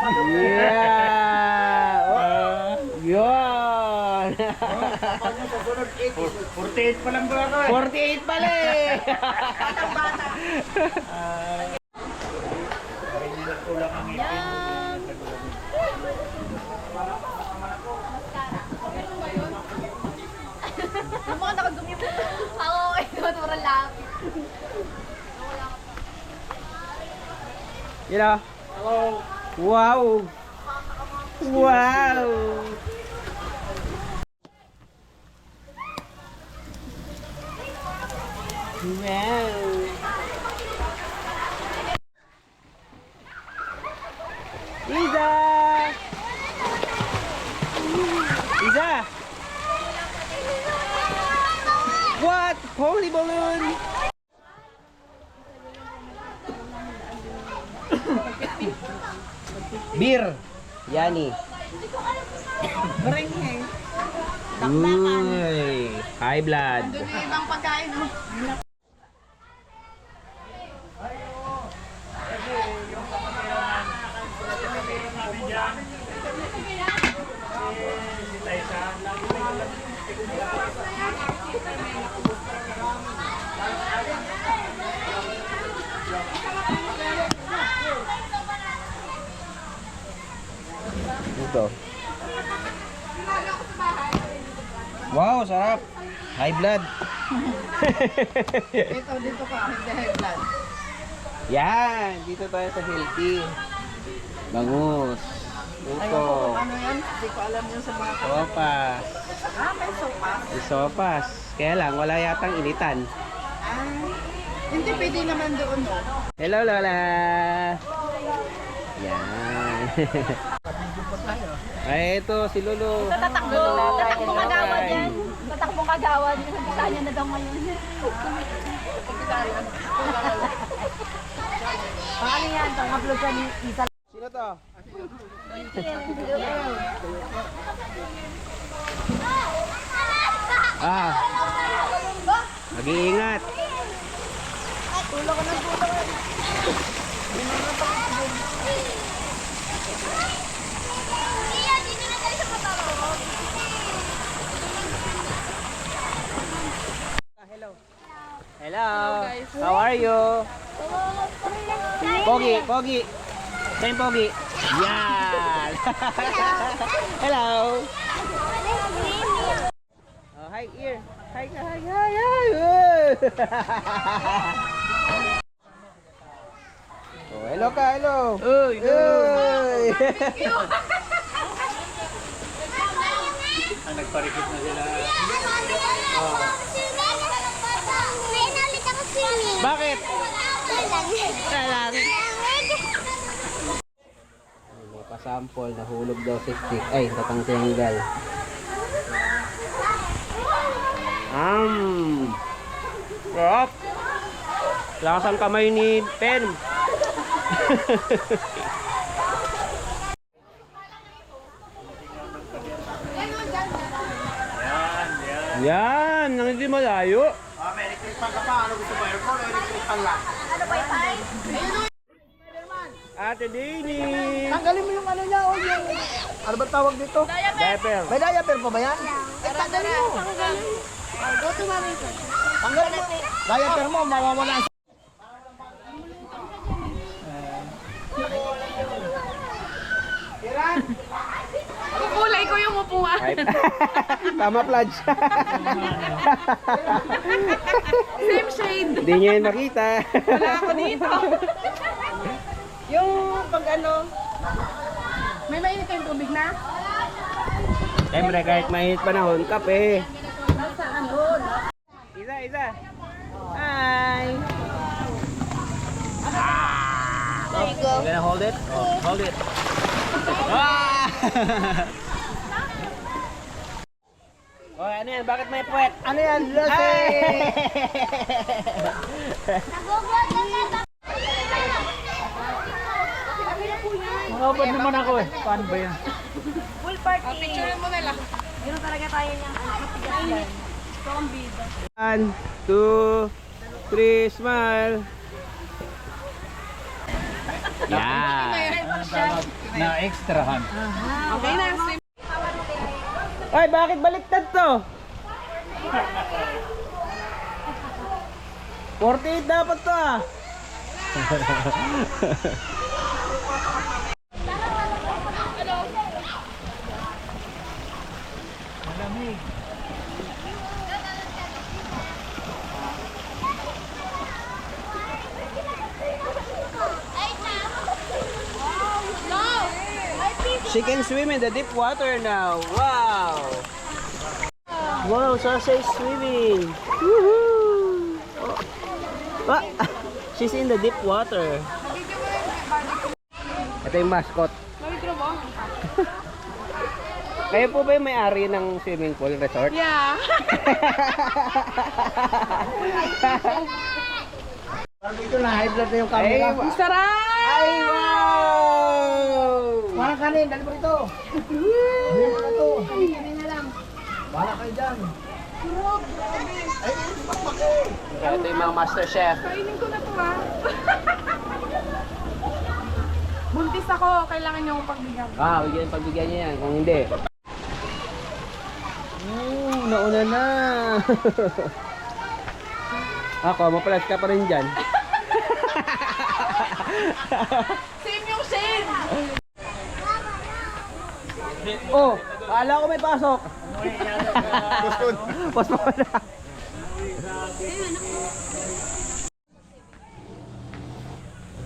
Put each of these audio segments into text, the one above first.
Yeah! Oh, yun! 48 pa lang ba ako eh? 48 pala eh! Kulang ang ngipin. Yung mga nakadumi po. Ako, ito, mura lang. You know? Wow! Wow! Wow! Isa! Isa! What? Holy balloon! Beer! Yani. Berengheng. Uy! High blood. Doon yung ibang pagkain, no? Ito. Wow, sarap. High blood. Ito, dito ka, hindi high blood. Yan, dito tayo sa healthy. Bangus. Ito. Ano yan? Hindi ko alam yun sa mga Sopas. may sopas. May sopas. Kaya lang, wala yatang initan. Hindi, pwede naman doon, no? Hello, Lola. Yan. Ay, ito si Lolo. Tatakbo kagawan yan. Tatakbo kagawan. Bisa niya na daw ngayon. Paano yan? Pang-upload ka ni Isa. Sino to? Ah. Mag-iingat. Tulong ko ng tulong. Hello. How are you? Pogi, Pogi. Same Pogi. Yan. Hello. Oh, hi ear. Hi, hi, hi, hi. Oh, hello ka, hello. Uy, uy. Nagparikit na sila. Bakit? Talang. May pasample, nahulog daw si stick. Ay, tatang tiyanggal. Sarap. Lakas ang kamay ni Pen. Yan, nang hindi malayo. May electric fan ka pa. Ano gusto mo? Aircon o electric fan lang? Ano ba yung Ate Dini. tanggalin mo yung ano niya o yung... Ano ba tawag dito? Diaper. May diaper pa ba yan? Tanggalin mo. Go to mommy. Tanggalin mo. Diaper mo, mawawala ang... Kulay ko yung upuan. Tama, Pladge. Same shade. Hindi niya yun makita. Wala ako dito. Yung pag ano... May mainit kayong tubig na? Siyempre, kahit mainit panahon, kape. Saan doon? Isa, isa. Hi. There you go. You gonna hold it? Oh, hold it. Ah! Oh, ano yan? Bakit may puwet? Ano yan? Lasing! Mababad naman ako eh. Paano ba yan? Full party. Picture mo na lang. Yun talaga tayo niyang matigas yan. Ito ang bida. 1, 2, 3, smile. Yan. Na extrahan. Okay na. Ay, bakit baliktad to? 48 dapat to ah. Malamig. She can swim in the deep water now. Wow! Wow, Sasha is swimming. Woohoo! Oh. Ah, she's in the deep water. Ito yung mascot. Kayo po ba yung may-ari ng swimming pool resort? Yeah. Parang dito na high blood na yung camera. Ay, Ang sarap! Ay, wow! Parang kanin, dali mo rito. Dali mo na to. Bala kayo dyan. Ay, pakpake. Ito yung mga master chef. Kainin ko na to ha. Buntis ako, kailangan niyo akong pagbigyan. Ah, pagbigyan niya yan. Kung hindi. Nauna na. Ako, mapalas ka pa rin dyan. Same yung shade! Oh, akala ko may pasok. Post mo na.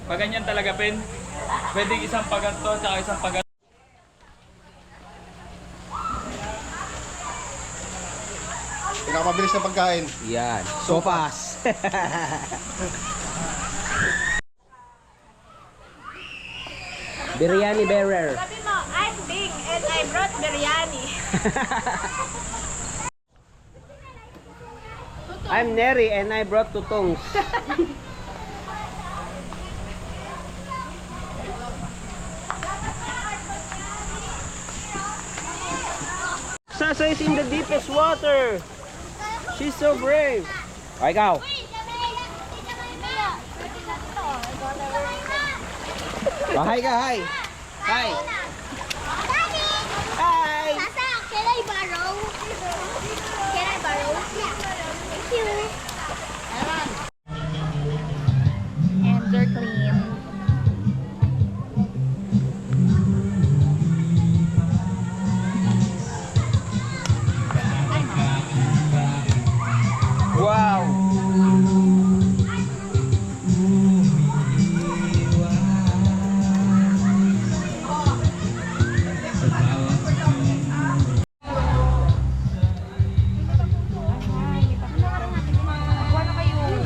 Pag ganyan talaga, Pen, pwedeng isang paganto at isang paganto. Pinakamabilis na pagkain. Yan, so fast. Biryani bearer. Sabi mo, I'm big and I brought biryani. I'm Neri and I brought tutungs. Sasa is in the deepest water. She's so brave. Ay, ikaw. Oh, hi ka, hi. Hi. Hi. Sasa, can I borrow? Can I borrow? Yeah. Thank you. And they're clean. Wow.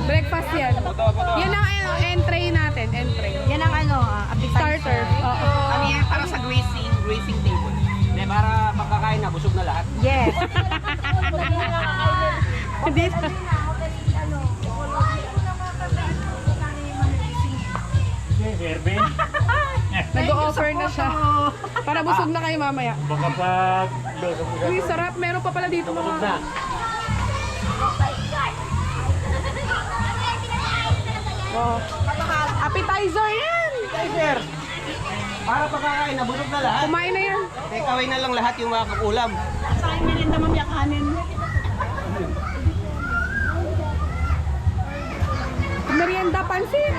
Breakfast yan. Yan ang entree natin, entree. Yan ang ano, Starter. Oo. Ano yan? Para sa grazing table. Hindi, para pagkakain na, busog na lahat. Yes. Hindi. Erben, Nag-offer na siya. Para busog na kayo mamaya. baka pag losong ko Uy, sarap. Meron pa pala dito Busog mga... na. Oh. Appetizer yan! Sir, para pagkakain na, busog na lahat. Kumain na yan. Take away na lang lahat yung mga kakulam. Sa akin merinda mamaya kanin. Merienda pansit.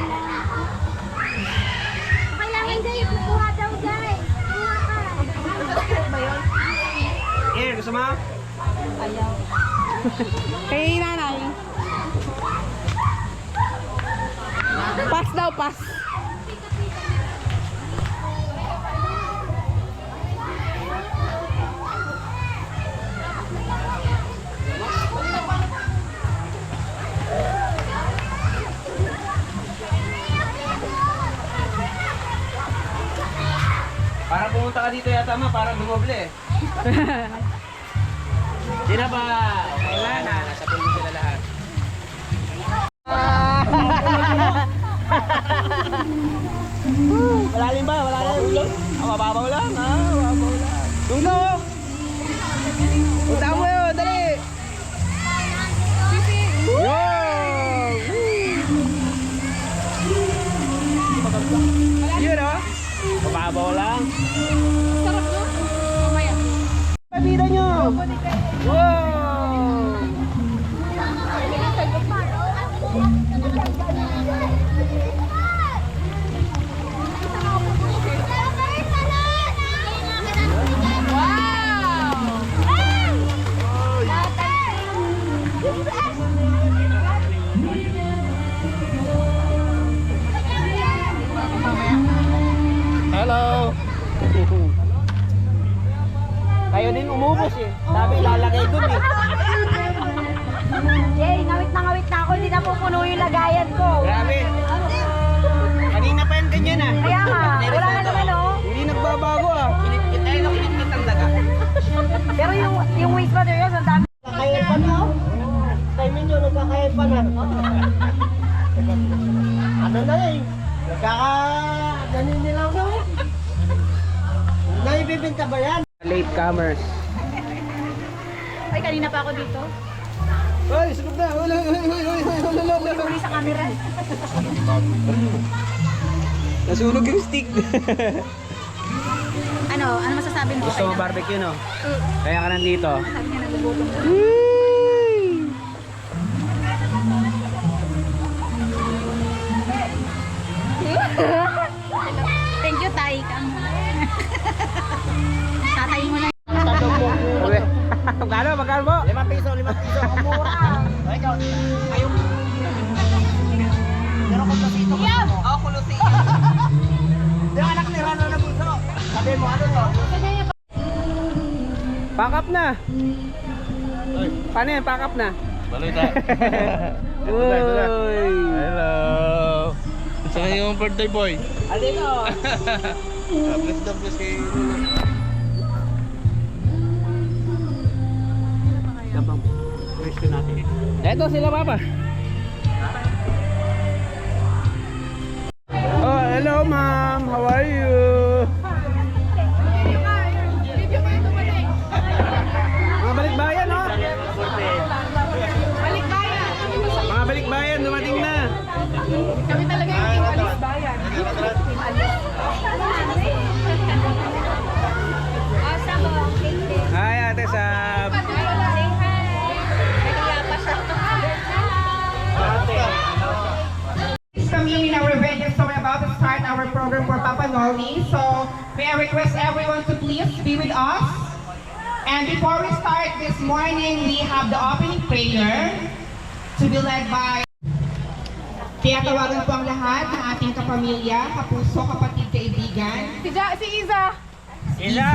Kailangan guys, kukuha daw guys. Kuha ka. Here, gusto mo? Kay nanay. Pass daw, pass. Para pumunta ka dito yata ma, para dumoble eh. Di na ba? Wala na, nasa pulo sila lahat. Malalim ba? Malalim? Mababaw lang, ha? Mababaw lang. Tulog! Punta mo yun, dali! Yo! Yun, oh! Mababaw Wow! Hello! Kayo din umubos eh. Sabi lalagay dun eh. Yay, ngawit na ako. Hindi na pupuno yung lagayan ko. Grabe. Kanina pa yan ganyan ah. Kaya nga, wala na naman oh. Hindi nagbabago ah. Kinit-kit. Ay, kinit-kit ang daga. Pero yung waste materials, ang dami. Kaya pa na oh. Time nyo, nagkakaya pa na. Ano na eh. Nagkaka-ganin nilang na eh. Naibibinta ba yan? Latecomers. Ay, kanina pa ako dito. Hoy, sunod na. Hoy. Sorry sa camera. Nasunog yung stick. Ano masasabi mo? Gusto mo barbecue no? Kaya ka nandito. Sabi niya nagugutom. Thank you, Tay. Tatay mo na. Magkano mo? 5 piso. Mura. Ayun. Pero kung pasito ko mo. Ako kulusin. Yung anak ni Rano na puso. Sabi mo, ano to? Pack up na. Paano yan? Pack up na. Baloy tayo. Uy. Hello! Saan yung birthday boy? Alino. Bless the bless kayo. Eto sila papa. Oh, hello ma'am. How are you? Mga balikbayan, no? Mga balikbayan, dumating na. Kami talaga yung Team Alis Bayan. Hi, Ate Sab. Coming in our venue, so we're about to start our program for Papa Noli. So may I request everyone to please be with us. And before we start this morning, we have the opening prayer to be led by. Kaya tawagan po ang lahat ng ating kapamilya, kapuso, kapatid, kaibigan. Si Iza. Isa.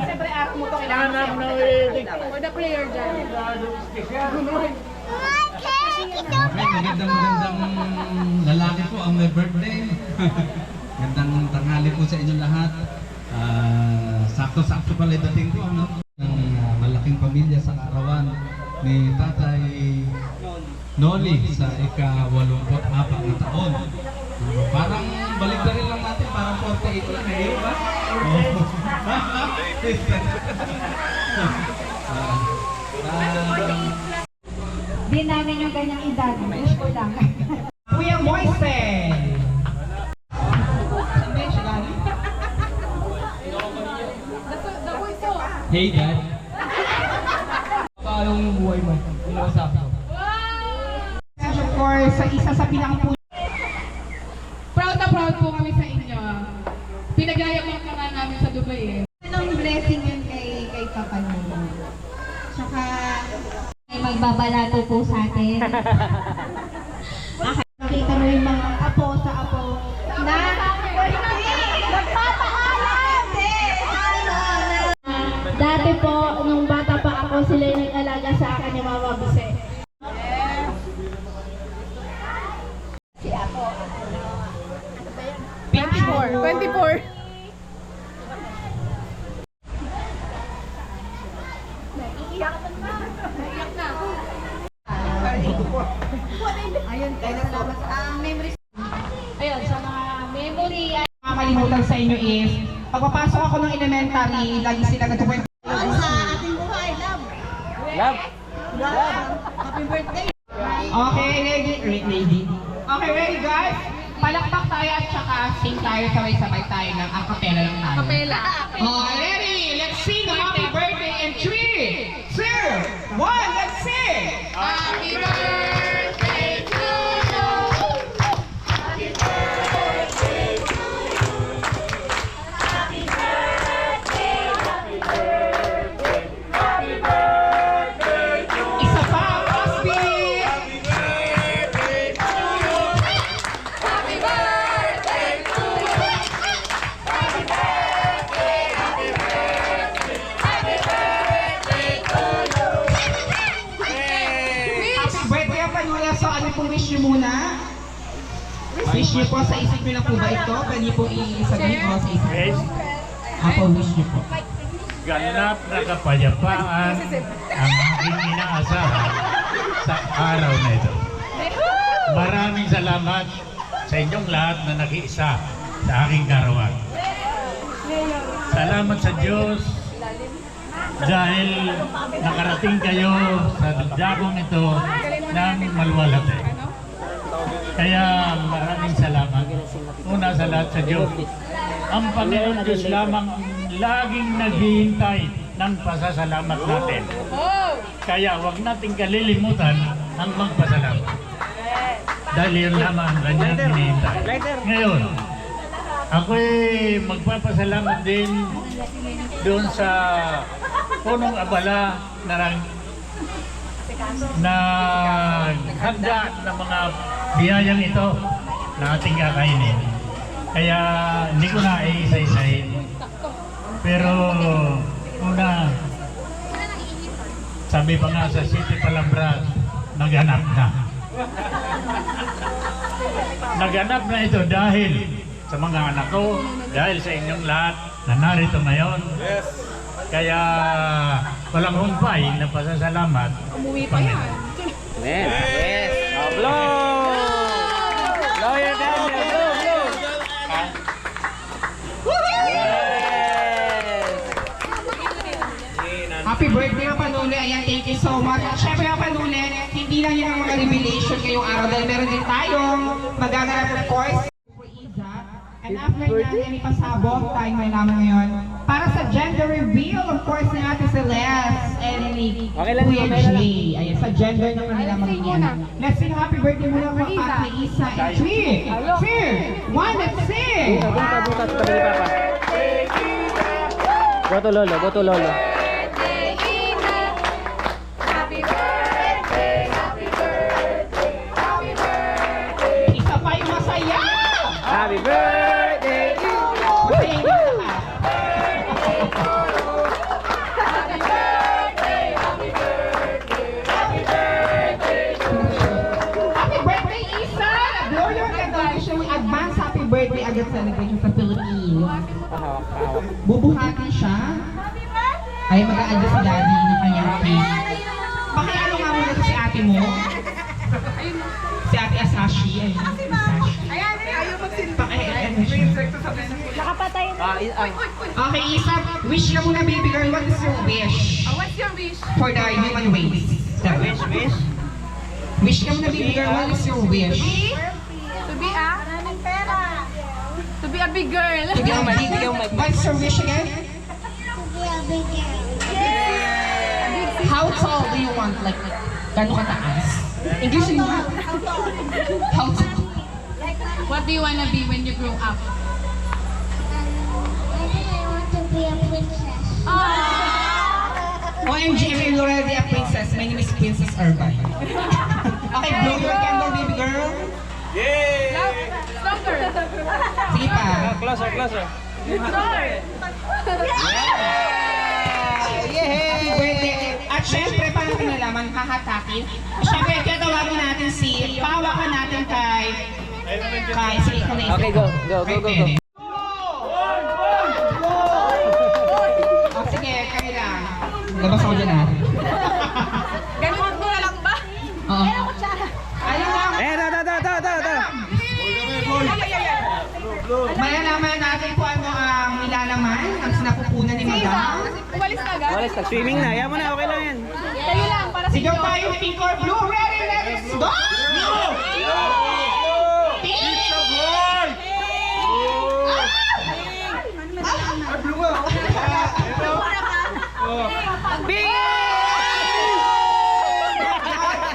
Siyempre, araw mo ito kailangan. For the player dyan. Magandang lalaki po ang may birthday. Gandang tanghali po sa inyo lahat. Sakto-sakto pala dating ko ng malaking pamilya sa karawan ni Tatay Noli sa ika-84 na taon. Parang balik na rin lang natin, parang 48 lang eh, ba? Di namin yung ganyang edad. Wish ko lang. Kuya Moises. Hey Dad. Paano yung buhay mo? Inuusap ko. Of course, sa isa sa pinakapuso. Proud na proud po kami sa inyo. Pinagyayaman ka nga namin sa Dubai eh. Anong blessing yun kay Papa niyo? Tsaka may magbabalato po sa atin. Nakita mo yung mga apo sa apo na nagpapaalam! Dati po, nung bata pa ako, sila yung nag-alaga sa akin ni Mama Buse. Si Apo, 24. ayun, kaya salamat sa memories. Ayun, sa mga memory. Makakalimutan sa inyo is, pagpapasok ako ng elementary, lagi sila nagkukwento. Sa ating buhay, love. Love. Happy birthday. Okay, ready? Okay, ready guys? Palakpak tayo at saka sing tayo, sabay-sabay tayo ng acapella lang tayo. Kapela. Oh, ready? Let's sing wish nyo muna. Wish nyo po, sa isip nyo lang po ba ito? Pwede po isabihin ko sa isip. Yes, Apo, wish nyo po. ganap na kapayapaan ang aking inaasahan sa araw na ito. Maraming salamat sa inyong lahat na nakiisa sa aking karawan. Salamat sa Diyos dahil nakarating kayo sa dagong ito ng maluwalhati. Kaya maraming salamat. Una sa lahat sa Diyos. Ang Panginoon Diyos lamang laging naghihintay ng pasasalamat natin. Kaya huwag nating kalilimutan ang magpasalamat. Dahil yun lamang ang kanyang hinihintay. Ngayon, ako'y magpapasalamat din doon sa punong abala na handa ng mga biyayang ito na ating kakainin. Kaya hindi ko na iisa-isahin. Pero una, sabi pa nga sa City Palambras, naganap na. Naganap na ito dahil sa mga anak ko, dahil sa inyong lahat na narito ngayon. Kaya walang humpay na pasasalamat. Umuwi pa yan. Amen. Yes. Oh, blow! Blow your candle. Blow, blow. Yes. Happy birthday mga Panuli. Ayan, thank you so much. At syempre mga Panuli, hindi lang yan ang mga revelation ngayong araw dahil meron din tayong magaganap of course for Iza. And after yan, may pasabog tayong may laman ngayon para sa gender reveal of course ni Ate Celeste and ni Okay lang Kuya yun, okay lang. Jay. Ayan, sa gender ng kanila magiging. Let's sing happy birthday muna po Ate Isa and 3, 2, 1, let's sing! Buka sa tabi ni Papa. Go to Lolo, go to Lolo. Isa pa yung masaya! Happy birthday to you. Masaya yung lahat. Happy birthday, Isa! Blow your candle. Wish you advance happy birthday agad celebration sa Philippines. Bubuhatin siya. Ay, mag-a-adjust si Daddy ng kanyang cake. Pakiano nga muna to si ate mo. Si Ate Asashi. Ay, Asashi. Pakiano siya. Okay, Isa. Wish ka muna, baby girl. What is your wish? What's your wish? For the human race. Wish. Wish ka muna, baby girl. What is your wish? To be a big girl. What's your wish again? How tall do you want? Like, gano'ng kataas? English mo nga. How tall? What do you wanna be when you grow up? OMG, I'm already a princess. My name is Princess Irvine. Okay, blow your candle, baby girl. Stronger. Sige pa. Closer, closer. Happy birthday. At syempre, paano ka nalaman, hahatakin? Syempre, tatawagan natin si, pawakan natin kay si ikaw na isip. Okay, go. Go, go, go, go. Oh, sige, kayo lang. Labas ako dyan ha. Ganun mo na lang ba? Oo. Ayun lang. Da. Malalaman natin kung ano ang nilalaman, ang sinapupunan ni Madam. Umalis na agad? Walis, nag-swimming na. Ayaw mo na, okay lang yan. Kayo lang, para sa Sigaw tayo, pink or blue. Ready, let's go! Pink!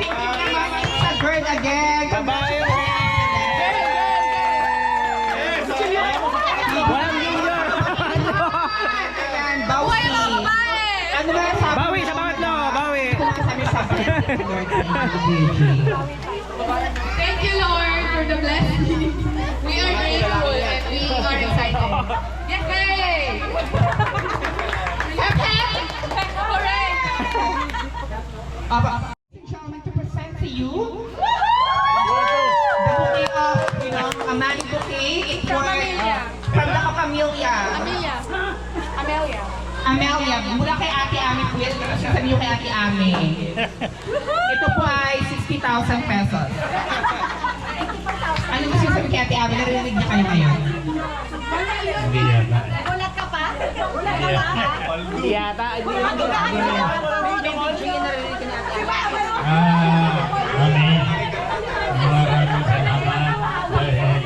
Pink naman sa girl again. Babae. Walang junior. Ayan, bawi. Ano ba sabi? Bawi sa pangatlo, bawi. Sabi. Thank you, Lord, for the blessing. We are grateful and we are excited. Yes, hey! Hooray! Ladies and gentlemen, to present to you Amelia, mula kay Ate Ami po yan. Pero sasabihin niyo kay Ate Ami. Ito po ay 60,000 pesos. Ano gusto niyo sabihin kay Ate Ami? Narinig niya kayo ngayon. Hindi yata. Ulat ka pa? Ulat ka pa? Hindi yata. Amen. Maraming salamat dahil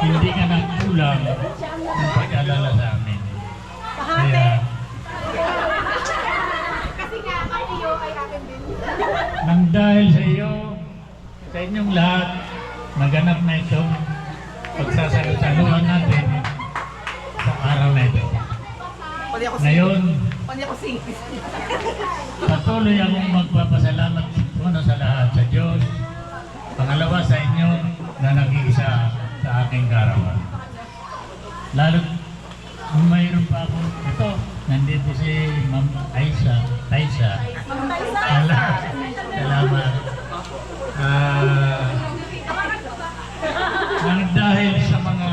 hindi ka nagkulang ng pag-alala sa amin. Kaya, Kasi nga, kayo kay akin din. nang dahil sa iyo, sa inyong lahat, naganap na itong pagsasalusaluhan natin sa araw na ito. Ngayon, patuloy akong magpapasalamat muna sa lahat sa Diyos. Pangalawa sa inyo na nag-iisa sa aking karawan. Lalo kung mayroon pa ako, ito, nandito si Ma'am Taisa. Salamat. Nang dahil sa mga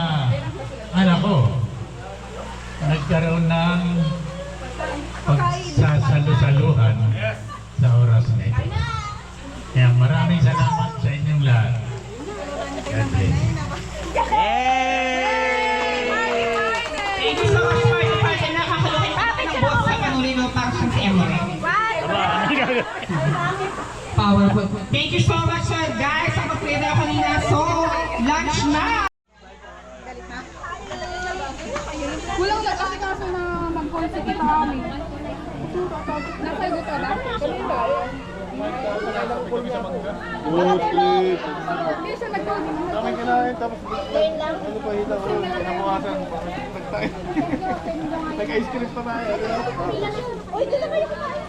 anak ko, nagkaroon ng pagsasalusaluhan sa oras na ito. Kaya maraming salamat sa inyong lahat. God bless. Thank you so much for the party. Nakakalukin pa ng boss sa Panulino para siyang si Emory. Powerful. Thank you so much, guys. Ang mag-play na kanina. So, lunch na! Kulang na kasi kaso na mag-concert kita kami. Nasa gusto na? Hindi siya nag-concert. Daming kinain, tapos ano pa hila ko, kinabukasan, nagtayo. Nag-ice cream pa tayo. Uy, dito kayo kumain.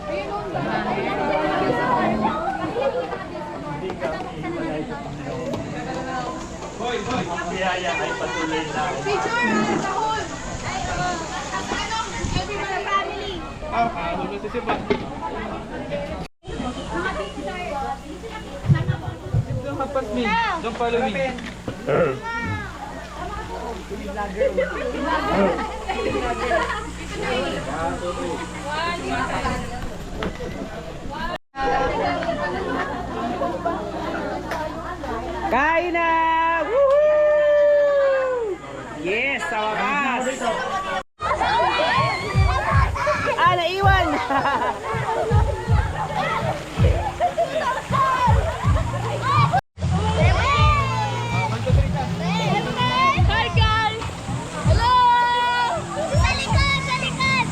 Biyaya ay patuloy na. Picture! Rahul! Everybody family. Ano na si Sipa? Don't follow me. Kain na! Woohoo! Yes, sa wakas! Ah, naiwan! Hi guys! Hello! Sa likod! Sa likod!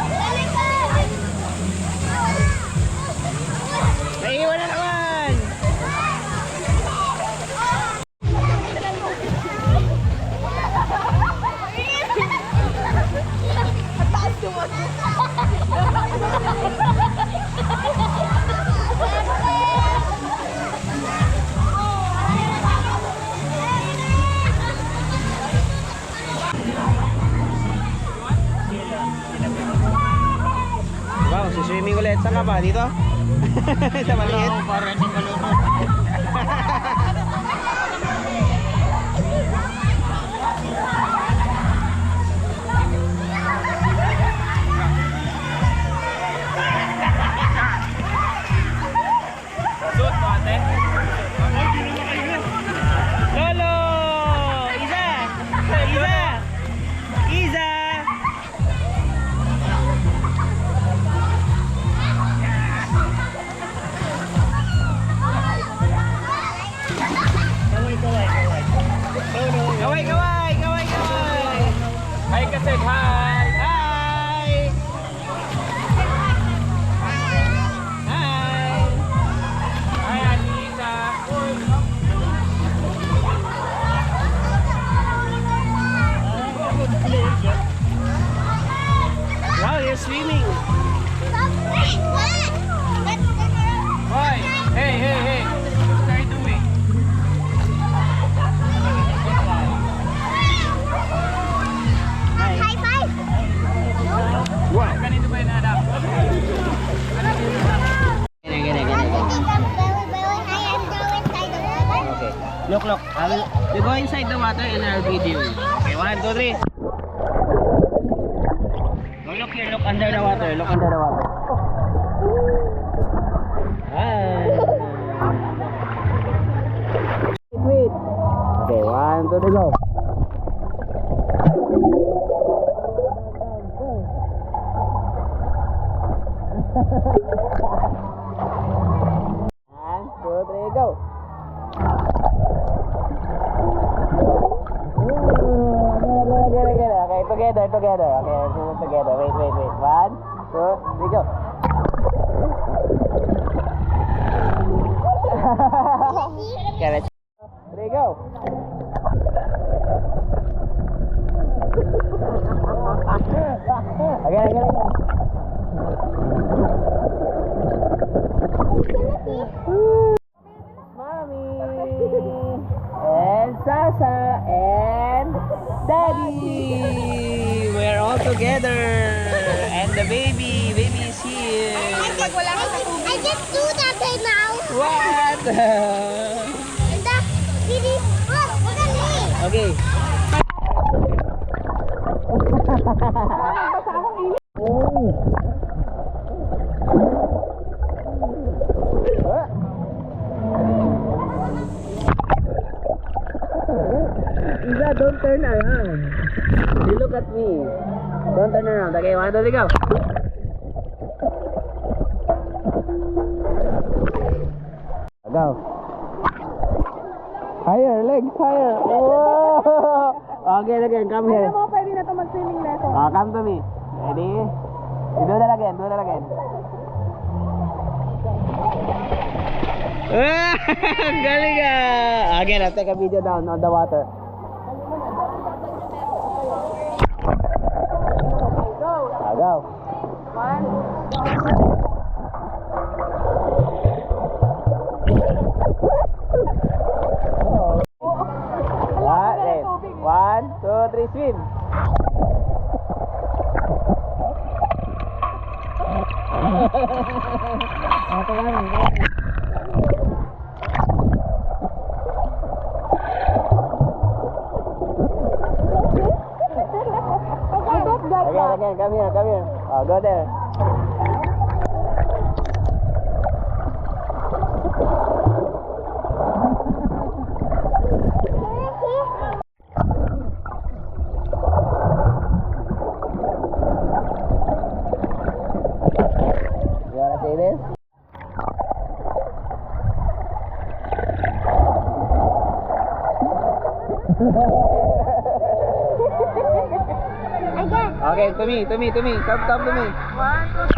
Sa likod! Naiwan na naman! Wow, si swimming ulit. Saan ka ba? Dito? Sa maliit? Para hindi malunod. Suot mo ate. Lolo! Isa! Isa! Isa! Kaway, kaway! Kaway, kaway! Hi kasi, hi! Hi! Hi! Hi, Anita! Wow, you're swimming! Hoy! Hey, hey, hey! What are you doing? High five! Wow! Ganito ba yung anak? Gini, gini, gini. Okay. Look, look. You go inside the water in our video. Okay, 1, 2, 3. look here, look under the water, look under the water. Hi. Wait. Okay, 1, 2, 3, go. One, two, three, go. Okay, together. Okay, together. Wait. 1, 2, 3, go. Okay, let's 3, go. Again. Mommy and Sasa and Daddy, we're all together, and the baby is here. I just do that right now. What? And the baby, look at me. Okay. Isa, don't turn around. You look at me. Don't turn around. Okay, 1, 2, 3, go. Go. Higher, legs higher. Whoa! Okay, again, come here. Alam mo, pwede na ito mag-swimming lesson. Come to me. Ready? You do that again. Galing ah! Again, I'll take a video down on the water. Go. 1, 2, 3, swim. Again, come here. Oh, go there. You wanna say this? Okay, to me. Come to me. 1, 2,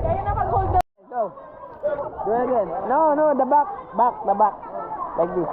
kayo na mag-hold the... Go. Do it again. No, the back. The back. Like this.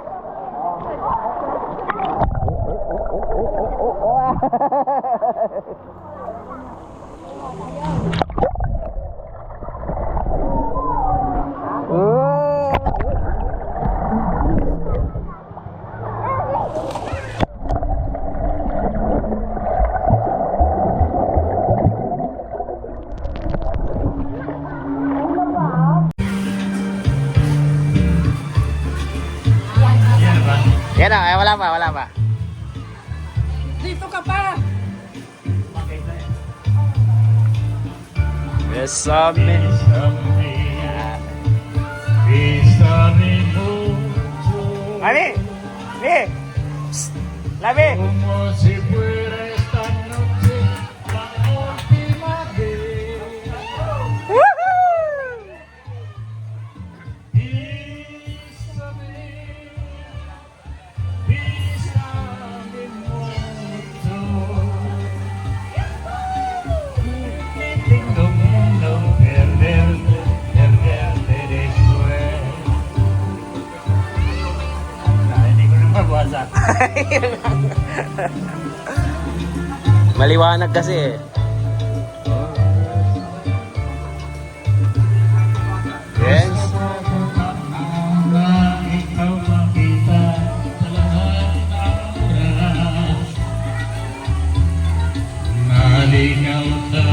Yan na, wala pa. Dito ka pa! Besame. Ani! Ni! Psst! Labi! Como si fuera esta noche la última vez. Bésame mucho. Que tengo miedo perderte después. Hindi ko na mabasa. Maliwanag kasi eh. Yes. Ikaw makita sa lahat ng oras. Naligaw ka.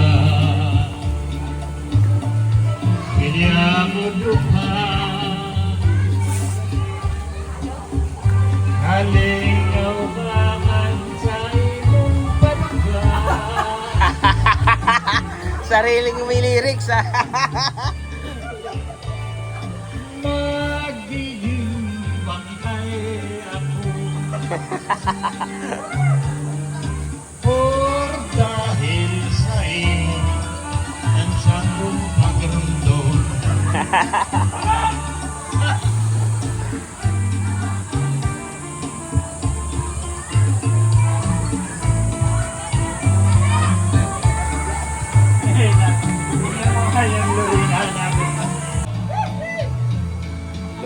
Hindi ako dupa. Naligaw ka. Sariling may lyrics, ha? Magiging bangkay ako. Or dahil sa iyo, ang siyang pagrundo.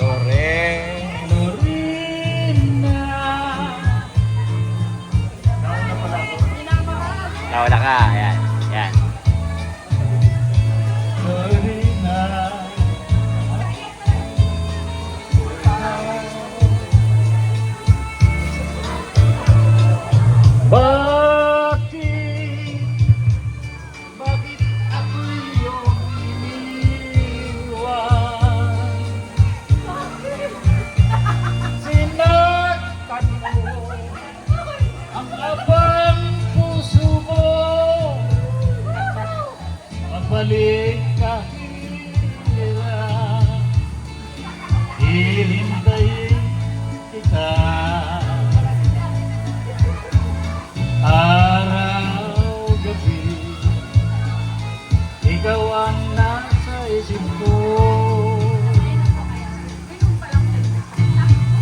Lore. Lorena. Nawala ka. Ayan. Ayan. Lorena. Bakit ako iyong iniwan? Sinaktan mo ang abang puso mo. Magbalik ka hirap, hihintayin kita. Araw, gabi, ikaw ang nasa isip ko.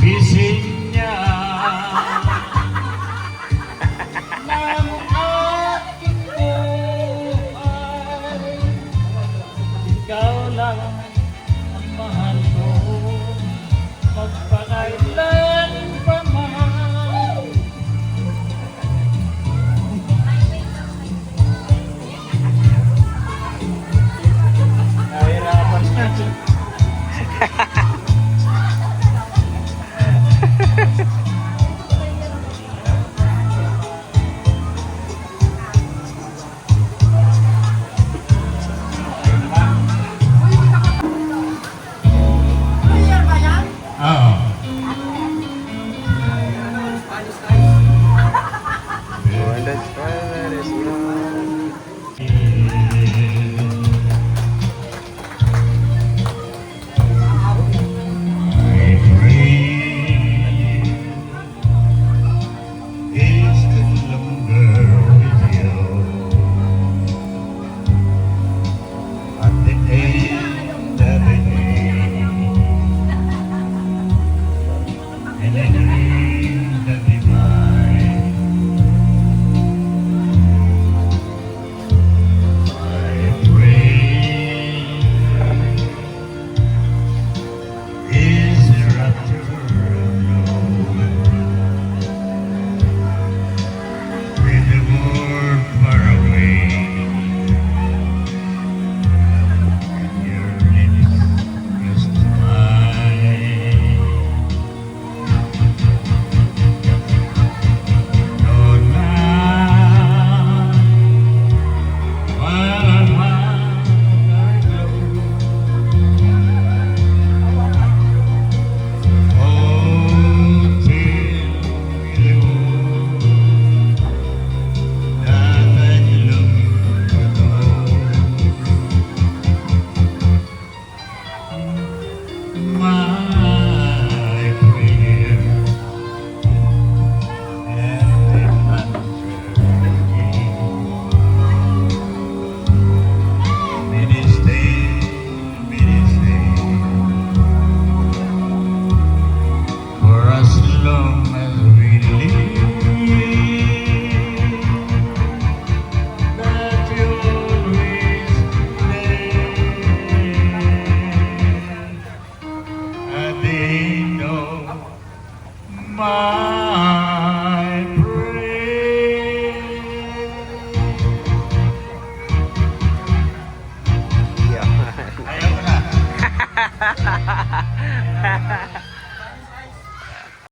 Bising niya ng aking buhay. Ikaw lang ang mahal ko, magpakailan pa man. Nahirapan natin. Oo. My